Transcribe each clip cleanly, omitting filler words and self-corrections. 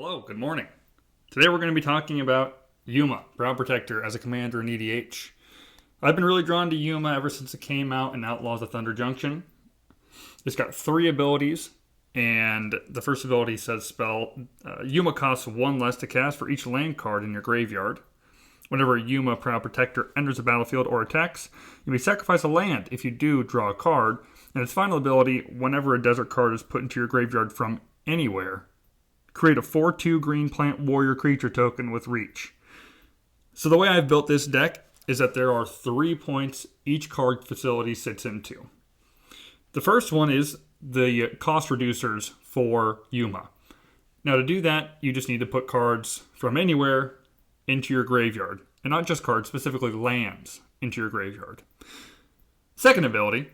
Hello, good morning. Today we're going to be talking about Yuma, Brow Protector as a commander in EDH. I've been really drawn to Yuma ever since it came out in Outlaws of Thunder Junction. It's got 3 abilities, and the first ability says Yuma costs 1 less to cast for each land card in your graveyard. Whenever Yuma Proud Protector enters the battlefield or attacks, you may sacrifice a land. If you do, draw a card. And its final ability, whenever a desert card is put into your graveyard from anywhere, create a 4/2 green plant warrior creature token with reach. So the way I've built this deck is that there are 3 points each card facility sits into. The first one is the cost reducers for Yuma. Now to do that, you just need to put cards from anywhere into your graveyard. And not just cards, specifically lands into your graveyard. Second ability,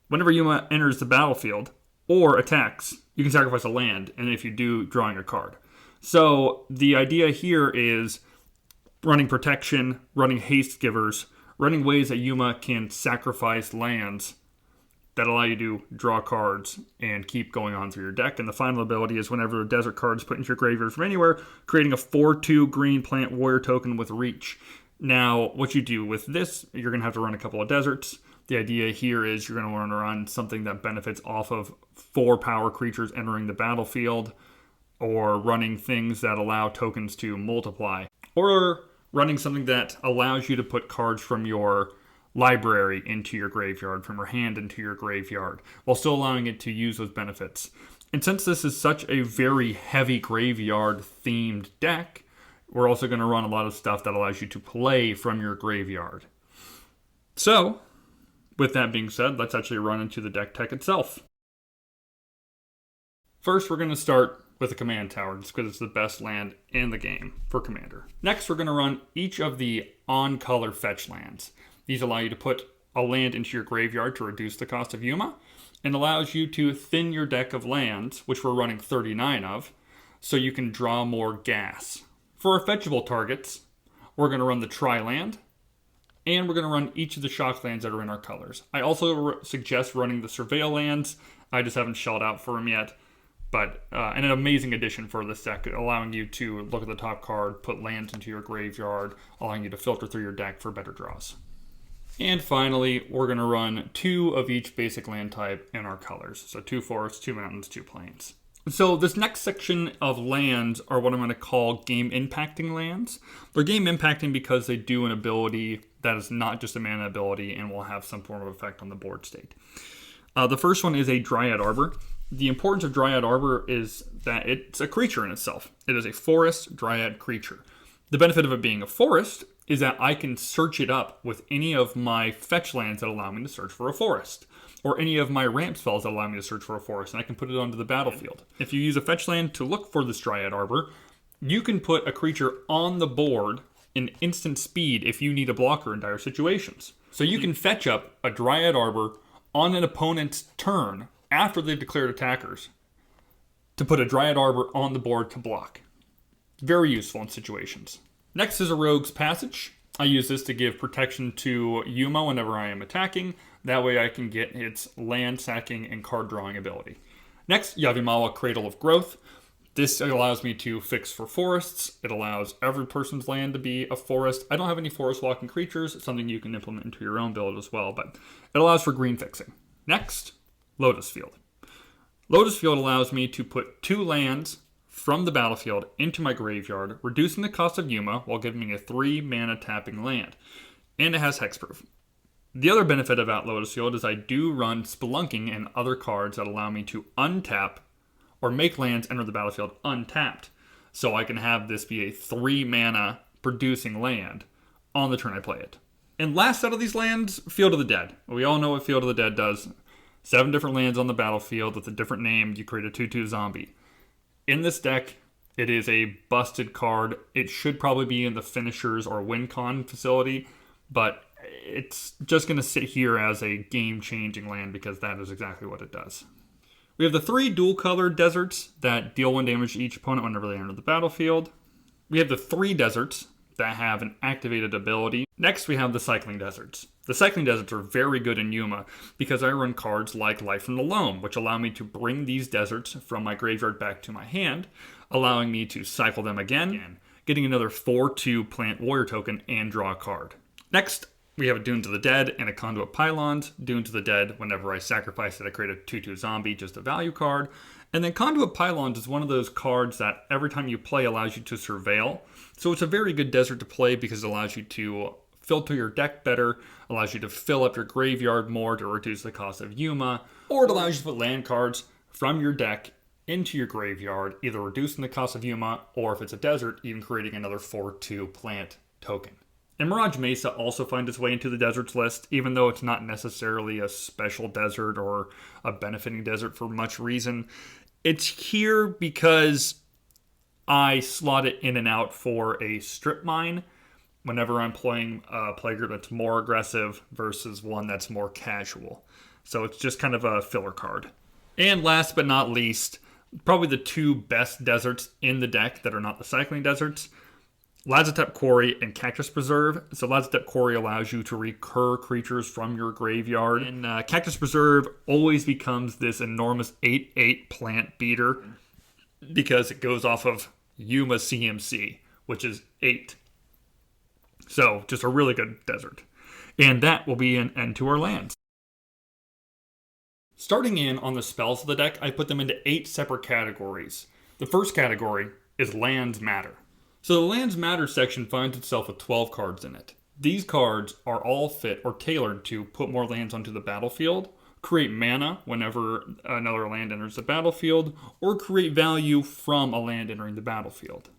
whenever Yuma enters the battlefield or attacks, you can sacrifice a land, and if you do, drawing a card. So the idea here is running protection, running haste givers, running ways that Yuma can sacrifice lands that allow you to draw cards and keep going on through your deck. And the final ability is whenever a desert card is put into your graveyard from anywhere, creating a 4/2 green plant warrior token with reach. Now, what you do with this, you're going to have to run a couple of deserts. The idea here is you're going to want to run something that benefits off of 4 power creatures entering the battlefield, or running things that allow tokens to multiply, or running something that allows you to put cards from your library into your graveyard, from your hand into your graveyard, while still allowing it to use those benefits. And since this is such a very heavy graveyard themed deck, we're also going to run a lot of stuff that allows you to play from your graveyard. So, with that being said, let's actually run into the deck tech itself. First, we're going to start with a command tower, just because it's the best land in the game for commander. Next, we're going to run each of the on-color fetch lands. These allow you to put a land into your graveyard to reduce the cost of Yuma, and allows you to thin your deck of lands, which we're running 39 of, so you can draw more gas. For our fetchable targets, we're going to run the Tri-Land, and we're going to run each of the shock lands that are in our colors. I also suggest running the Surveil lands. I just haven't shelled out for them yet. But and an amazing addition for this deck, allowing you to look at the top card, put lands into your graveyard, allowing you to filter through your deck for better draws. And finally, we're going to run 2 of each basic land type in our colors. So 2 forests, 2 mountains, 2 plains. So this next section of lands are what I'm going to call game impacting lands. They're game impacting because they do an ability that is not just a mana ability and will have some form of effect on the board state. The first one is a Dryad Arbor. The importance of Dryad Arbor is that it's a creature in itself. It is a forest Dryad creature. The benefit of it being a forest is that I can search it up with any of my fetch lands that allow me to search for a forest, or any of my ramp spells that allow me to search for a forest, and I can put it onto the battlefield. If you use a fetch land to look for this Dryad Arbor, you can put a creature on the board in instant speed if you need a blocker in dire situations. So you can fetch up a Dryad Arbor on an opponent's turn after they've declared attackers to put a Dryad Arbor on the board to block. Very useful in situations. Next is a Rogue's Passage. I use this to give protection to Yuma whenever I am attacking. That way I can get its land sacking and card drawing ability. Next, Yavimaya Cradle of Growth. This allows me to fix for forests. It allows every person's land to be a forest. I don't have any forest walking creatures. It's something you can implement into your own build as well, but it allows for green fixing. Next, Lotus Field. Lotus Field allows me to put 2 lands from the battlefield into my graveyard, reducing the cost of Yuma while giving me a 3 mana tapping land. And it has hexproof. The other benefit about Lotus Field is I do run Spelunking and other cards that allow me to untap or make lands enter the battlefield untapped. So I can have this be a 3 mana producing land on the turn I play it. And last out of these lands, Field of the Dead. We all know what Field of the Dead does. 7 different lands on the battlefield with a different name. You create a 2/2 zombie. In this deck, it is a busted card. It should probably be in the finishers or win con facility, but it's just going to sit here as a game-changing land because that is exactly what it does. We have the 3 dual-colored deserts that deal 1 damage to each opponent whenever they enter the battlefield. We have the 3 deserts that have an activated ability. Next, we have the cycling deserts. The cycling deserts are very good in Yuma because I run cards like Life from the Loam, which allow me to bring these deserts from my graveyard back to my hand, allowing me to cycle them again, getting another 4/2 plant warrior token and draw a card. Next, we have a Dune to the Dead and a Conduit Pylons. Dune to the Dead, whenever I sacrifice it, I create a 2/2 zombie, just a value card. And then Conduit Pylons is one of those cards that every time you play allows you to surveil. So it's a very good desert to play because it allows you to filter your deck better, allows you to fill up your graveyard more to reduce the cost of Yuma, or it allows you to put land cards from your deck into your graveyard, either reducing the cost of Yuma, or if it's a desert, even creating another 4/2 plant token. And Mirage Mesa also finds its way into the deserts list, even though it's not necessarily a special desert or a benefiting desert for much reason. It's here because I slot it in and out for a strip mine whenever I'm playing a play group that's more aggressive versus one that's more casual. So it's just kind of a filler card. And last but not least, probably the two best deserts in the deck that are not the cycling deserts, Lazotep Quarry and Cactus Preserve. So Lazotep Quarry allows you to recur creatures from your graveyard. And Cactus Preserve always becomes this enormous 8/8 plant beater because it goes off of Yuma CMC, which is 8. So just a really good desert. And that will be an end to our lands. Starting in on the spells of the deck, I put them into 8 separate categories. The first category is Lands Matter. So the Lands Matter section finds itself with 12 cards in it. These cards are all fit or tailored to put more lands onto the battlefield, create mana whenever another land enters the battlefield, or create value from a land entering the battlefield.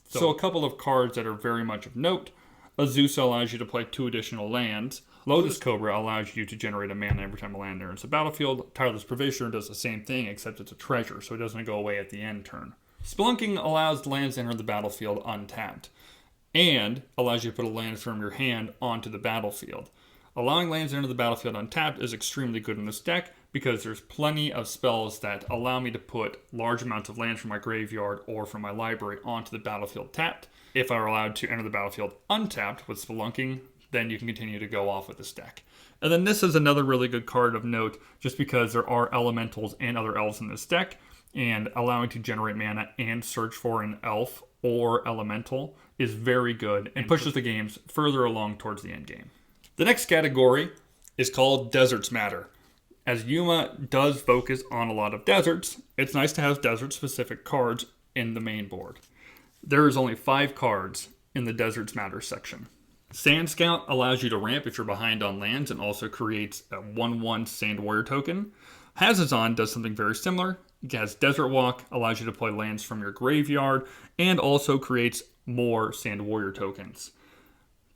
So a couple of cards that are very much of note. Azusa allows you to play 2 additional lands. Lotus Cobra allows you to generate a mana every time a land enters the battlefield. Tireless Provisioner does the same thing, except it's a treasure, so it doesn't go away at the end turn. Spelunking allows lands to enter the battlefield untapped, and allows you to put a land from your hand onto the battlefield. Allowing lands to enter the battlefield untapped is extremely good in this deck because there's plenty of spells that allow me to put large amounts of lands from my graveyard or from my library onto the battlefield tapped. If I'm allowed to enter the battlefield untapped with Spelunking, then you can continue to go off with this deck. And then this is another really good card of note just because there are elementals and other elves in this deck, and allowing to generate mana and search for an elf or elemental is very good and pushes the games further along towards the end game. The next category is called Deserts Matter. As Yuma does focus on a lot of deserts, it's nice to have desert-specific cards in the main board. There is only 5 cards in the Deserts Matter section. Sand Scout allows you to ramp if you're behind on lands and also creates a 1/1 Sand Warrior token. Hazazon does something very similar. It has Desert Walk, allows you to play lands from your graveyard, and also creates more Sand Warrior tokens.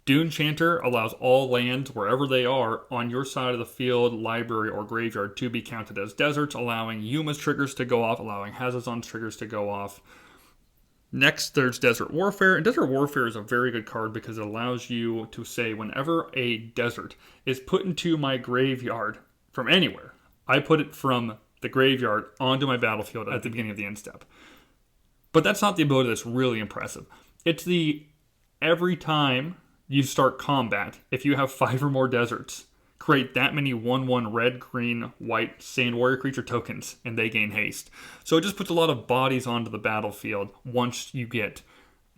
Dune Chanter allows all lands, wherever they are, on your side of the field, library, or graveyard to be counted as deserts, allowing Yuma's triggers to go off, allowing Hazazon's triggers to go off. Next, there's Desert Warfare. And Desert Warfare is a very good card because it allows you to say whenever a desert is put into my graveyard from anywhere, I put it from the graveyard onto my battlefield at the beginning of the end step. But that's not the ability that's really impressive. It's the every time you start combat, if you have 5 or more deserts, create that many 1/1 red, green, white Sand Warrior creature tokens, and they gain haste. So it just puts a lot of bodies onto the battlefield once you get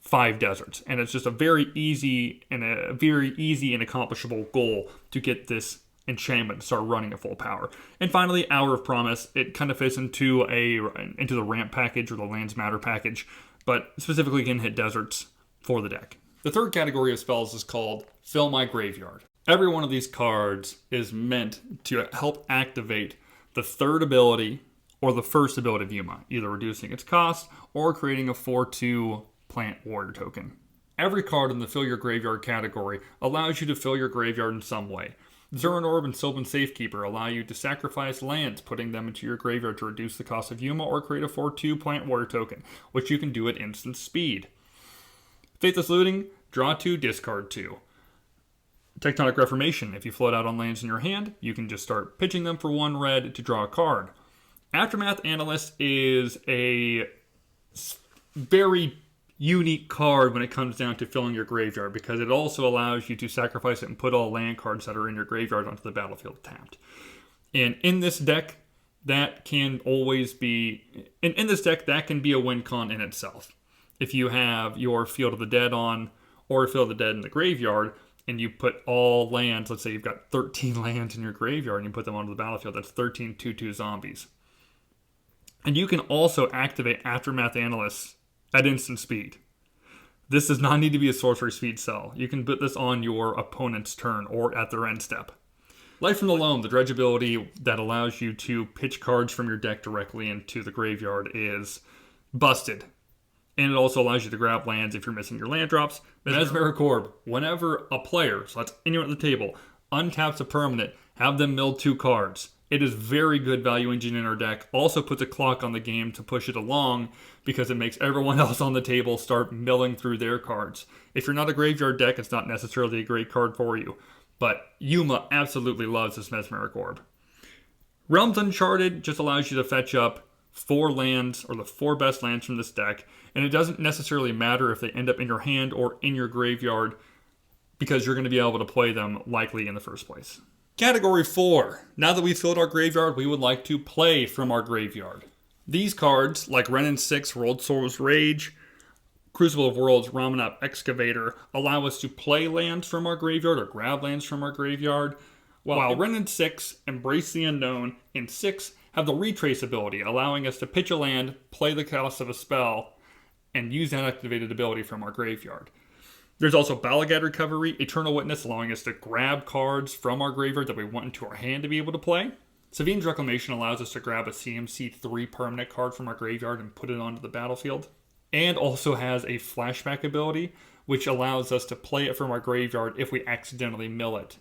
5 deserts. And it's just a very easy and accomplishable goal to get this enchantment to start running at full power. And finally, Hour of Promise. It kind of fits into the ramp package or the Lands Matter package, but specifically can hit deserts for the deck. The third category of spells is called Fill My Graveyard. Every one of these cards is meant to help activate the third ability or the first ability of Yuma, either reducing its cost or creating a 4/2 plant warrior token. Every card in the Fill Your Graveyard category allows you to fill your graveyard in some way. Zuran Orb and Sylvan Safekeeper allow you to sacrifice lands, putting them into your graveyard to reduce the cost of Yuma or create a 4/2 plant warrior token, which you can do at instant speed. Faithless Looting, draw 2, discard 2. Tectonic Reformation, if you float out on lands in your hand, you can just start pitching them for 1 red to draw a card. Aftermath Analyst is a very unique card when it comes down to filling your graveyard because it also allows you to sacrifice it and put all land cards that are in your graveyard onto the battlefield tapped. And in this deck, that can always be, in this deck, that can be a win con in itself. If you have your Field of the Dead on, or Field of the Dead in the graveyard, and you put all lands, let's say you've got 13 lands in your graveyard, and you put them onto the battlefield, that's 13 2/2 zombies. And you can also activate Aftermath Analysts at instant speed. This does not need to be a sorcery speed cell. You can put this on your opponent's turn or at their end step. Life from the Loam, the dredge ability that allows you to pitch cards from your deck directly into the graveyard, is busted. And it also allows you to grab lands if you're missing your land drops. Mesmeric Orb, whenever a player, so that's anyone at the table, untaps a permanent, have them mill 2 cards. It is very good value engine in our deck. Also puts a clock on the game to push it along because it makes everyone else on the table start milling through their cards. If you're not a graveyard deck, it's not necessarily a great card for you. But Yuma absolutely loves this Mesmeric Orb. Realms Uncharted just allows you to fetch up 4 lands, or the 4 best lands from this deck, and it doesn't necessarily matter if they end up in your hand or in your graveyard, because you're going to be able to play them likely in the first place. Category 4. Now that we've filled our graveyard, we would like to play from our graveyard. These cards, like Renin 6, World Soul's Rage, Crucible of Worlds, Ramanap Excavator, allow us to play lands from our graveyard or grab lands from our graveyard, while Renin 6, Embrace the Unknown, and 6 have the Retrace ability, allowing us to pitch a land, play the cost of a spell, and use that activated ability from our graveyard. There's also Balagad Recovery, Eternal Witness, allowing us to grab cards from our graveyard that we want into our hand to be able to play. Savine's Reclamation allows us to grab a CMC 3 permanent card from our graveyard and put it onto the battlefield. And also has a flashback ability, which allows us to play it from our graveyard if we accidentally mill it.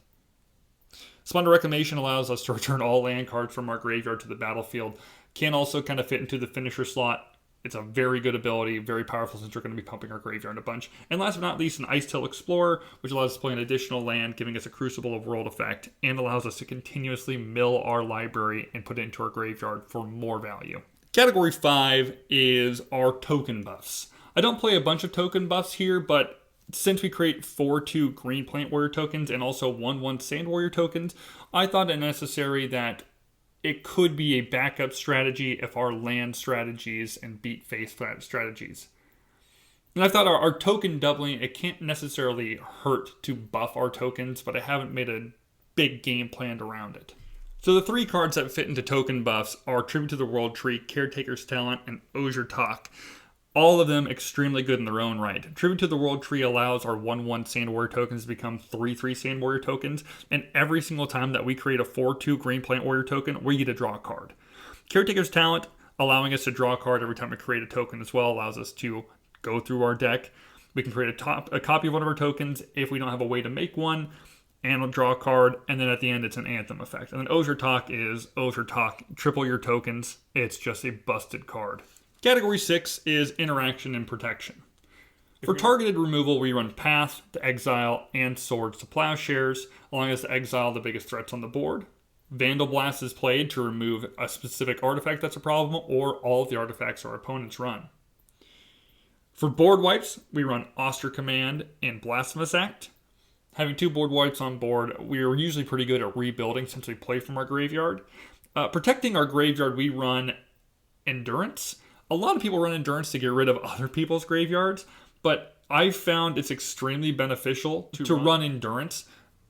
Splendor Reclamation allows us to return all land cards from our graveyard to the battlefield. Can also kind of fit into the finisher slot. It's a very good ability, very powerful since we're going to be pumping our graveyard a bunch. And last but not least, an Icetail Explorer, which allows us to play an additional land, giving us a Crucible of World effect, and allows us to continuously mill our library and put it into our graveyard for more value. Category 5 is our token buffs. I don't play a bunch of token buffs here, but since we create 4/2 Green Plant Warrior tokens and also 1/1 Sand Warrior tokens, I thought it necessary that it could be a backup strategy if our land strategies and beat face strategies. And I thought our token doubling, it can't necessarily hurt to buff our tokens, but I haven't made a big game plan around it. So the 3 cards that fit into token buffs are Tribute to the World Tree, Caretaker's Talent, and Osier Talk. All of them extremely good in their own right. Tribute to the World Tree allows our 1/1 Sand Warrior tokens to become 3/3 Sand Warrior tokens, and every single time that we create a 4/2 Green Plant Warrior token, we get to draw a card. Caretaker's Talent, allowing us to draw a card every time we create a token as well, allows us to go through our deck. We can create a copy of one of our tokens if we don't have a way to make one, and we'll draw a card, and then at the end it's an Anthem effect. And then Osier Talk is Osier Talk, triple your tokens. It's just a busted card. Category 6 is Interaction and Protection. For targeted removal, we run Path to Exile and Swords to Plowshares, allowing us to exile the biggest threats on the board. Vandal Blast is played to remove a specific artifact that's a problem, or all of the artifacts our opponents run. For board wipes, we run Auster Command and Blasphemous Act. Having 2 board wipes on board, we are usually pretty good at rebuilding since we play from our graveyard. Protecting our graveyard, we run Endurance. A lot of people run Endurance to get rid of other people's graveyards, but I've found it's extremely beneficial to run Endurance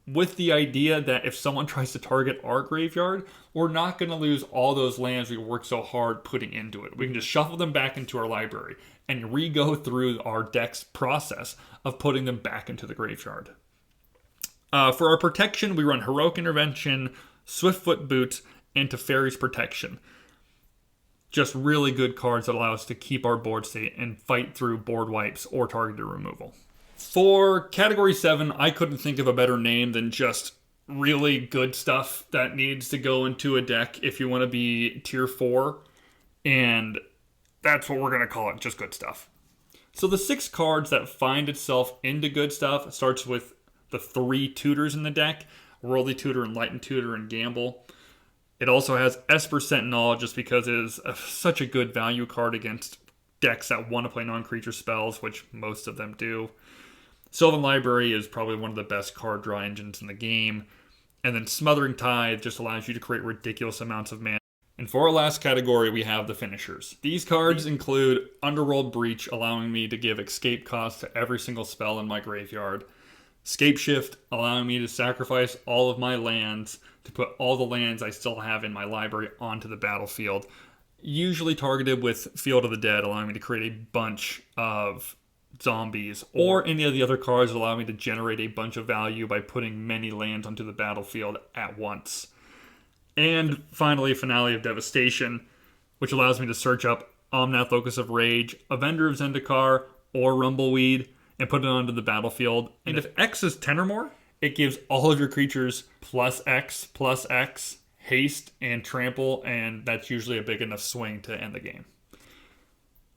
with the idea that if someone tries to target our graveyard, we're not going to lose all those lands we worked so hard putting into it. We can just shuffle them back into our library and re-go through our deck's process of putting them back into the graveyard. For our protection, we run Heroic Intervention, Swiftfoot Boots, and Teferi's Protection. Just really good cards that allow us to keep our board state and fight through board wipes or targeted removal. For Category 7, I couldn't think of a better name than just really good stuff that needs to go into a deck if you want to be Tier 4. And that's what we're going to call it, just good stuff. So the 6 cards that find itself into good stuff starts with the 3 tutors in the deck, Worldly Tutor, Enlightened Tutor, and Gamble. It also has Esper Sentinel just because it is such a good value card against decks that want to play non-creature spells, which most of them do. Sylvan Library is probably one of the best card draw engines in the game. And then Smothering Tithe just allows you to create ridiculous amounts of mana And for our last category, we have the finishers. These cards include Underworld Breach, allowing me to give escape cost to every single spell in my graveyard. Scape Shift, allowing me to sacrifice all of my lands to put all the lands I still have in my library onto the battlefield. Usually targeted with Field of the Dead, allowing me to create a bunch of zombies, or any of the other cards allow me to generate a bunch of value by putting many lands onto the battlefield at once. And finally, Finale of Devastation, which allows me to search up Omnath Locus of Rage, Avenger of Zendikar, or Rumbleweed, and put it onto the battlefield. And if X is 10 or more, it gives all of your creatures plus X, haste, and trample, and that's usually a big enough swing to end the game.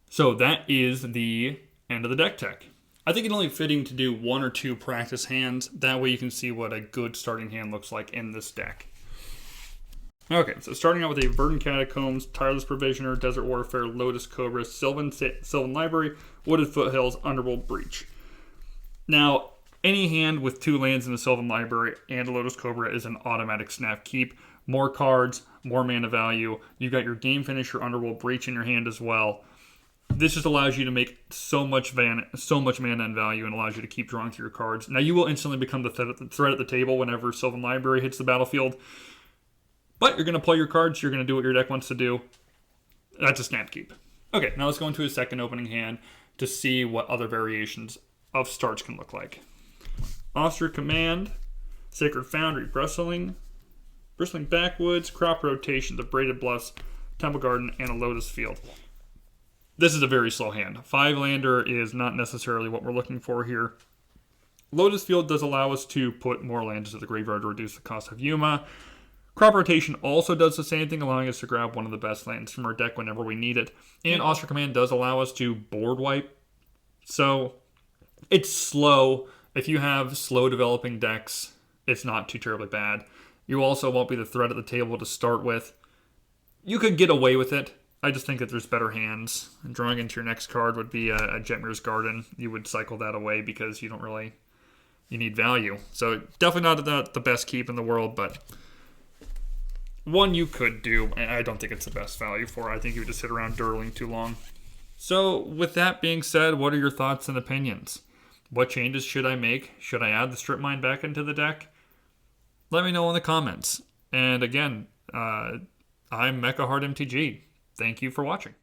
So that is the end of the deck tech. I think it's only fitting to do 1 or 2 practice hands. That way you can see what a good starting hand looks like in this deck. Okay, so starting out with a Verdant Catacombs, Tireless Provisioner, Desert Warfare, Lotus Cobra, Sylvan Library, Wooded Foothills, Underworld Breach. Now, any hand with 2 lands in the Sylvan Library and a Lotus Cobra is an automatic snap keep. More cards, more mana value. You've got your Game Finisher, Underworld Breach in your hand as well. This just allows you to make so much mana and value, and allows you to keep drawing through your cards. Now, you will instantly become the threat at the table whenever Sylvan Library hits the battlefield. But you're going to play your cards, you're going to do what your deck wants to do. That's a snap keep. Okay, now let's go into a second opening hand to see what other variations of starts can look like. Officer Command, Sacred Foundry, Bristling Backwoods, Crop Rotation, the Braided Bluffs, Temple Garden, and a Lotus Field. This is a very slow hand. 5-lander is not necessarily what we're looking for here. Lotus Field does allow us to put more lands into the graveyard to reduce the cost of Yuma. Crop Rotation also does the same thing, allowing us to grab one of the best lands from our deck whenever we need it. And Officer Command does allow us to board wipe. So it's slow. If you have slow developing decks, it's not too terribly bad. You also won't be the threat at the table to start with. You could get away with it. I just think that there's better hands. And drawing into your next card would be a Jetmir's Garden. You would cycle that away because you need value. So definitely not the best keep in the world, but one you could do. I don't think it's the best value for it. I think you would just sit around dirtling too long. So with that being said, what are your thoughts and opinions? What changes should I make? Should I add the Strip Mine back into the deck? Let me know in the comments. And again, I'm MechaHeartMTG. Thank you for watching.